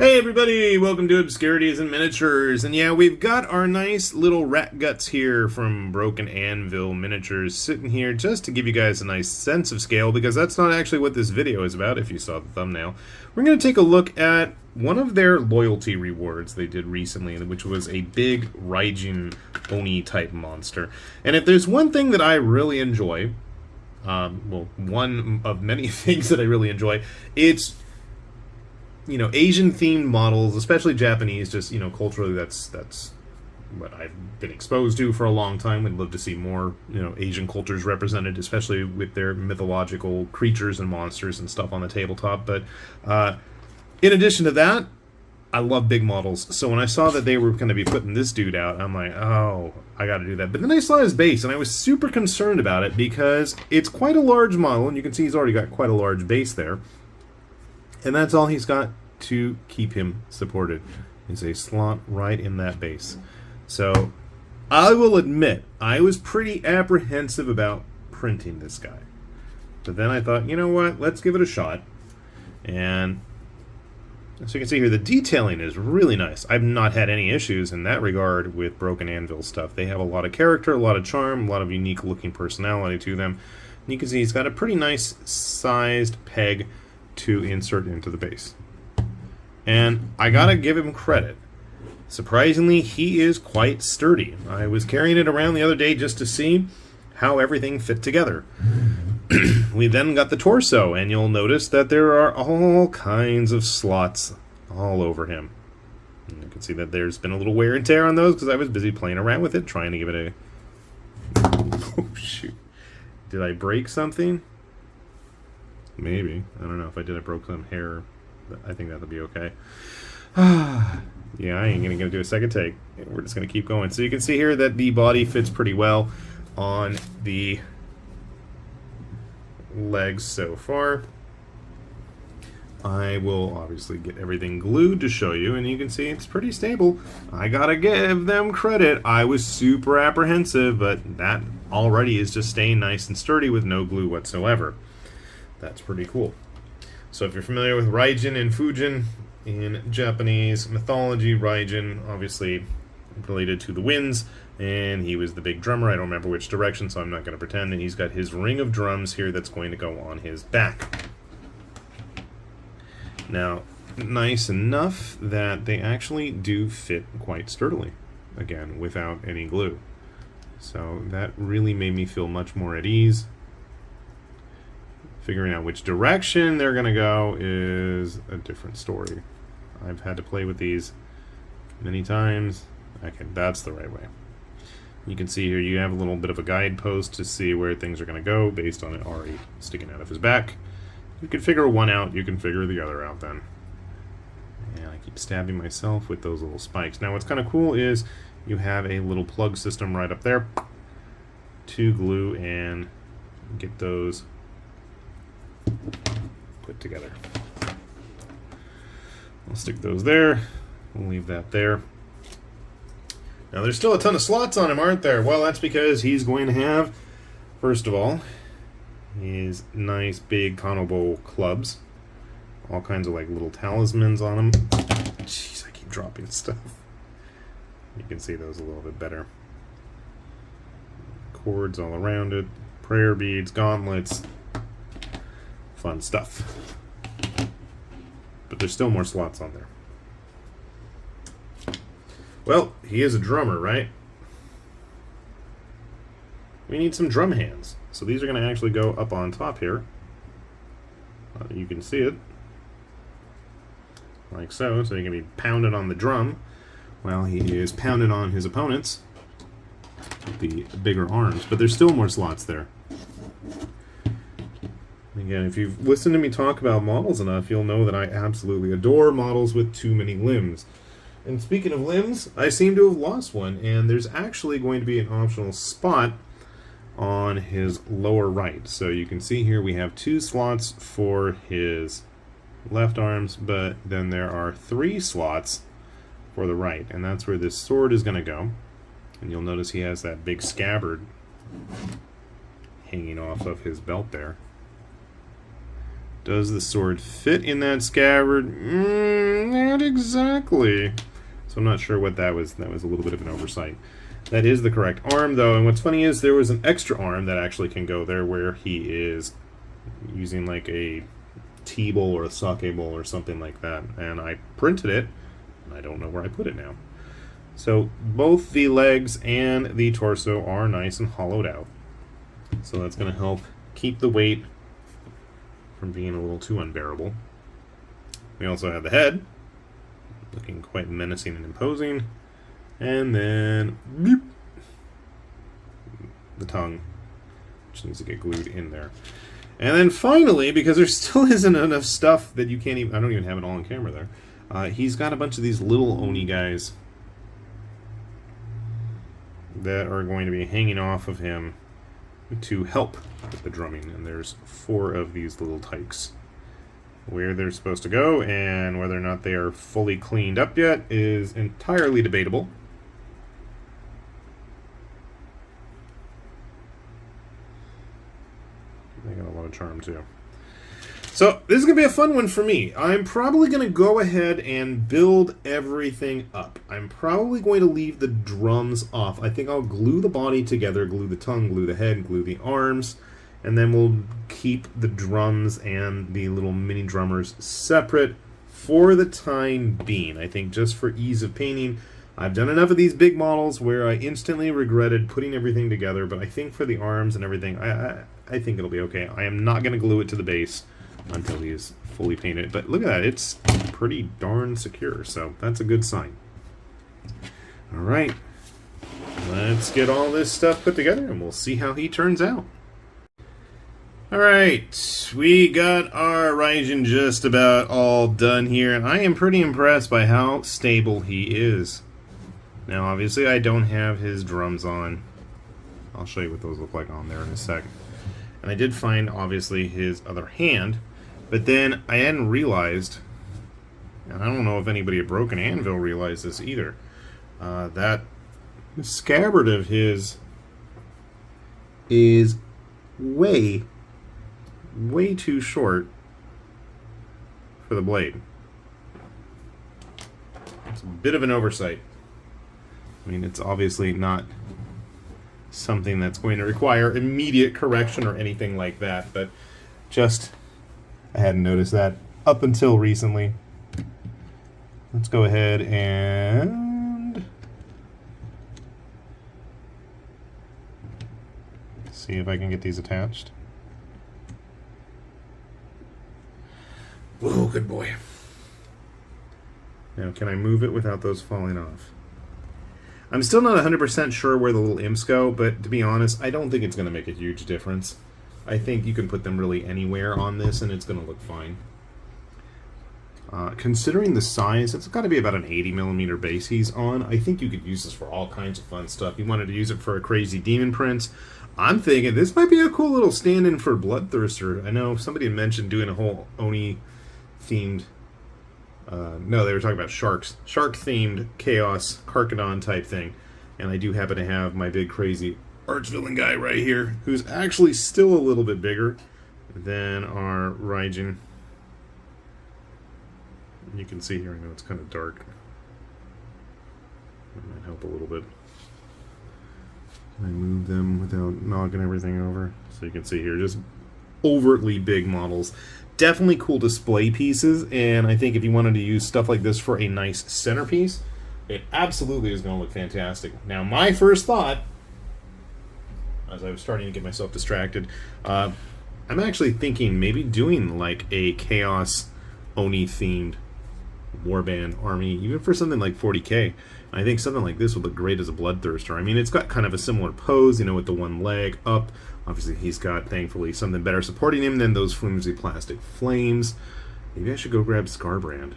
Hey everybody, welcome to Obscurities and Miniatures, and yeah, we've got our nice little rat guts here from Broken Anvil Miniatures sitting here just to give you guys a nice sense of scale, because that's not actually what this video is about if you saw the thumbnail. We're going to take a look at one of their loyalty rewards they did recently, which was a big Raijin Oni type monster. And if there's one thing that I really enjoy, well, one of many things that I really enjoy, it's Asian-themed models, especially Japanese, just, culturally that's what I've been exposed to for a long time. Would love to see more, Asian cultures represented, especially with their mythological creatures and monsters and stuff on the tabletop. But in addition to that, I love big models. So when I saw that they were going to be putting this dude out, I'm like, oh, I got to do that. But then I saw his base, and I was super concerned about it because it's quite a large model, and you can see he's already got quite a large base there. And that's all he's got to keep him supported, is a slot right in that base. So I will admit, I was pretty apprehensive about printing this guy. But then I thought, you know what, let's give it a shot. And as you can see here, the detailing is really nice. I've not had any issues in that regard with Broken Anvil stuff. They have a lot of character, a lot of charm, a lot of unique looking personality to them. And you can see he's got a pretty nice sized peg to insert into the base. And I gotta give him credit. Surprisingly, he is quite sturdy. I was carrying it around the other day just to see how everything fit together. We then got the torso, and you'll notice that there are all kinds of slots all over him. And you can see that there's been a little wear and tear on those because I was busy playing around with it, trying to give it a... Oh, shoot. Did I break something? Maybe. I don't know if I did. I broke some hair, but I think that'll be okay. Yeah, I ain't gonna do a second take. We're just gonna keep going. So you can see here that the body fits pretty well on the legs so far. I will obviously get everything glued to show you, and you can see it's pretty stable. I gotta give them credit. I was super apprehensive, but that already is just staying nice and sturdy with no glue whatsoever. That's pretty cool. So if you're familiar with Raijin and Fujin in Japanese mythology, Raijin obviously related to the winds, and he was the big drummer. I don't remember which direction, so I'm not going to pretend. And he's got his ring of drums here that's going to go on his back. Now, nice enough that they actually do fit quite sturdily, again, without any glue. So that really made me feel much more at ease. Figuring out which direction they're going to go is a different story. I've had to play with these many times. Okay, that's the right way. You can see here you have a little bit of a guidepost to see where things are going to go based on it already sticking out of his back. You can figure one out, you can figure the other out then. And I keep stabbing myself with those little spikes. Now what's kind of cool is you have a little plug system right up there to glue and get those put together. I'll stick those there. We'll leave that there. Now there's still a ton of slots on him, aren't there? Well, that's because he's going to have, first of all, his nice big Konobo clubs. All kinds of like little talismans on him. Jeez, I keep dropping stuff. You can see those a little bit better. Cords all around it. Prayer beads, gauntlets. Fun stuff. But there's still more slots on there. Well, he is a drummer, right? We need some drum hands. So these are going to actually go up on top here. You can see it. Like so. So he can be pounded on the drum while he is pounding on his opponents with the bigger arms. But there's still more slots there. Again, if you've listened to me talk about models enough, you'll know that I absolutely adore models with too many limbs. And speaking of limbs, I seem to have lost one, and there's actually going to be an optional spot on his lower right. So you can see here we have 2 slots for his left arms, but then there are 3 slots for the right, and that's where this sword is going to go. And you'll notice he has that big scabbard hanging off of his belt there. Does the sword fit in that scabbard? Not exactly. So I'm not sure what that was. That was a little bit of an oversight. That is the correct arm, though, and what's funny is there was an extra arm that actually can go there where he is using like a tea bowl or a sake bowl or something like that, and I printed it, and I don't know where I put it now. So both the legs and the torso are nice and hollowed out, so that's going to help keep the weight from being a little too unbearable. We also have the head, looking quite menacing and imposing. And then, beep, the tongue, which needs to get glued in there. And then finally, because there still isn't enough stuff that you can't even, I don't even have it all on camera there, he's got a bunch of these little Oni guys that are going to be hanging off of him to help with the drumming. And there's 4 of these little tykes. Where they're supposed to go and whether or not they are fully cleaned up yet is entirely debatable. They got a lot of charm too. So this is going to be a fun one for me. I'm probably going to go ahead and build everything up. I'm probably going to leave the drums off. I think I'll glue the body together, glue the tongue, glue the head, glue the arms, and then we'll keep the drums and the little mini drummers separate for the time being. I think just for ease of painting. I've done enough of these big models where I instantly regretted putting everything together, but I think for the arms and everything, I think it'll be okay. I am not going to glue it to the base until he is fully painted. But look at that, it's pretty darn secure, so that's a good sign. Alright, let's get all this stuff put together and we'll see how he turns out. Alright, we got our Raijin just about all done here, and I am pretty impressed by how stable he is. Now, obviously, I don't have his drums on. I'll show you what those look like on there in a sec. And I did find, obviously, his other hand, but then I hadn't realized, and I don't know if anybody at Broken Anvil realized this either, that the scabbard of his is way too short for the blade. It's a bit of an oversight. I mean, it's obviously not something that's going to require immediate correction or anything like that, but just, I hadn't noticed that up until recently. Let's go ahead and see if I can get these attached. Whoa, good boy. Now, can I move it without those falling off? I'm still not 100% sure where the little imps go, but to be honest, I don't think it's going to make a huge difference. I think you can put them really anywhere on this and it's going to look fine. Considering the size, it's got to be about an 80mm base he's on. I think you could use this for all kinds of fun stuff. You wanted to use it for a crazy demon prince. I'm thinking this might be a cool little stand-in for Bloodthirster. I know somebody had mentioned doing a whole Oni-themed... no, they were talking about sharks. Shark-themed Chaos Karkadon type thing. And I do happen to have my big crazy archvillain guy right here, who's actually still a little bit bigger than our Raijin. You can see here, I know it's kind of dark. That might help a little bit. Can I move them without knocking everything over? So you can see here, just overtly big models. Definitely cool display pieces, and I think if you wanted to use stuff like this for a nice centerpiece, it absolutely is going to look fantastic. Now, my first thought, as I was starting to get myself distracted, I'm actually thinking maybe doing like a Chaos Oni-themed warband army, even for something like 40k. I think something like this would look great as a Bloodthirster. I mean, it's got kind of a similar pose, you know, with the one leg up. Obviously, he's got, thankfully, something better supporting him than those flimsy plastic flames. Maybe I should go grab Scarbrand.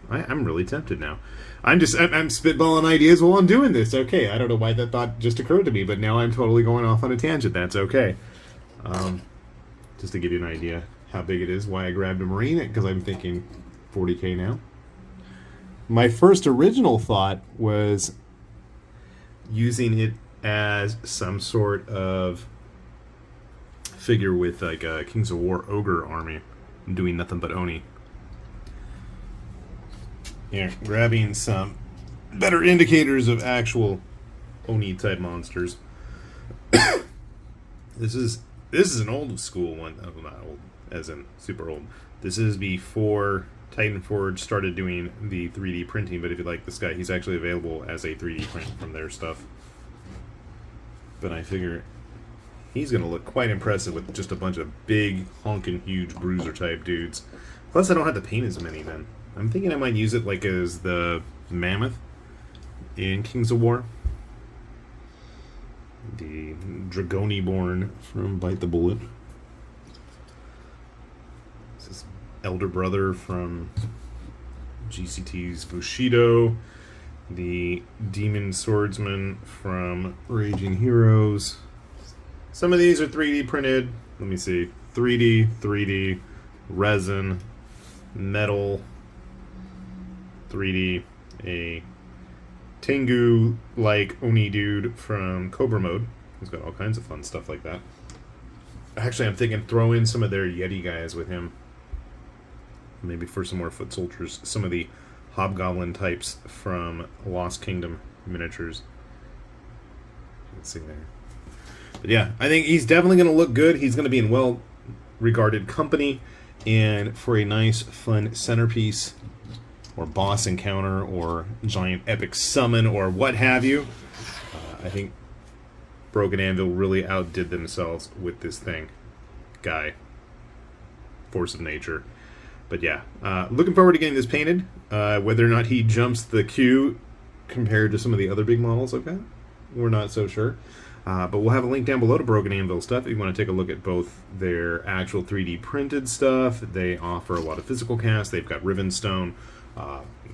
I'm really tempted now. I'm spitballing ideas while I'm doing this. Okay, I don't know why that thought just occurred to me, but now I'm totally going off on a tangent. That's okay. Just to give you an idea how big it is, why I grabbed a Marine, because I'm thinking 40k now. My first original thought was using it as some sort of figure with like a Kings of War ogre army doing nothing but Oni. Here, grabbing some better indicators of actual Oni type monsters. This is an old school one. Oh, not old, as in super old. This is before Titan Forge started doing the 3D printing, but if you like this guy, he's actually available as a 3D print from their stuff. But I figure he's going to look quite impressive with just a bunch of big, honking, huge bruiser type dudes. Plus, I don't have to paint as many then. I'm thinking I might use it like as the mammoth in Kings of War. The Dragoni born from Bite the Bullet. This is Elder Brother from GCT's Bushido. The Demon Swordsman from Raging Heroes. Some of these are 3D printed. Let me see. 3D, resin, metal, 3D, a Tengu-like Oni dude from Cobra Mode. He's got all kinds of fun stuff like that. Actually, I'm thinking throw in some of their Yeti guys with him. Maybe for some more foot soldiers. Some of the Hobgoblin types from Lost Kingdom miniatures. Let's see there. But yeah, I think he's definitely going to look good. He's going to be in well-regarded company. And for a nice, fun centerpiece, or boss encounter, or giant epic summon, or what have you, I think Broken Anvil really outdid themselves with this thing. Guy. Force of nature. But yeah, looking forward to getting this painted. Whether or not he jumps the queue compared to some of the other big models I've got, we're not so sure. But we'll have a link down below to Broken Anvil stuff if you want to take a look at both their actual 3D printed stuff. They offer a lot of physical casts. They've got Rivenstone.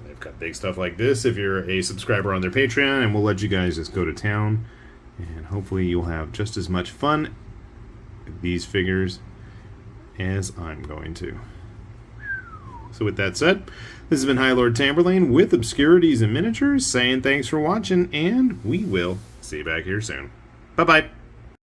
They've got big stuff like this if you're a subscriber on their Patreon, and we'll let you guys just go to town. And hopefully you'll have just as much fun with these figures as I'm going to. So with that said, this has been High Lord Tamberlane with Obscurities and Miniatures, saying thanks for watching, and we will see you back here soon. Bye-bye.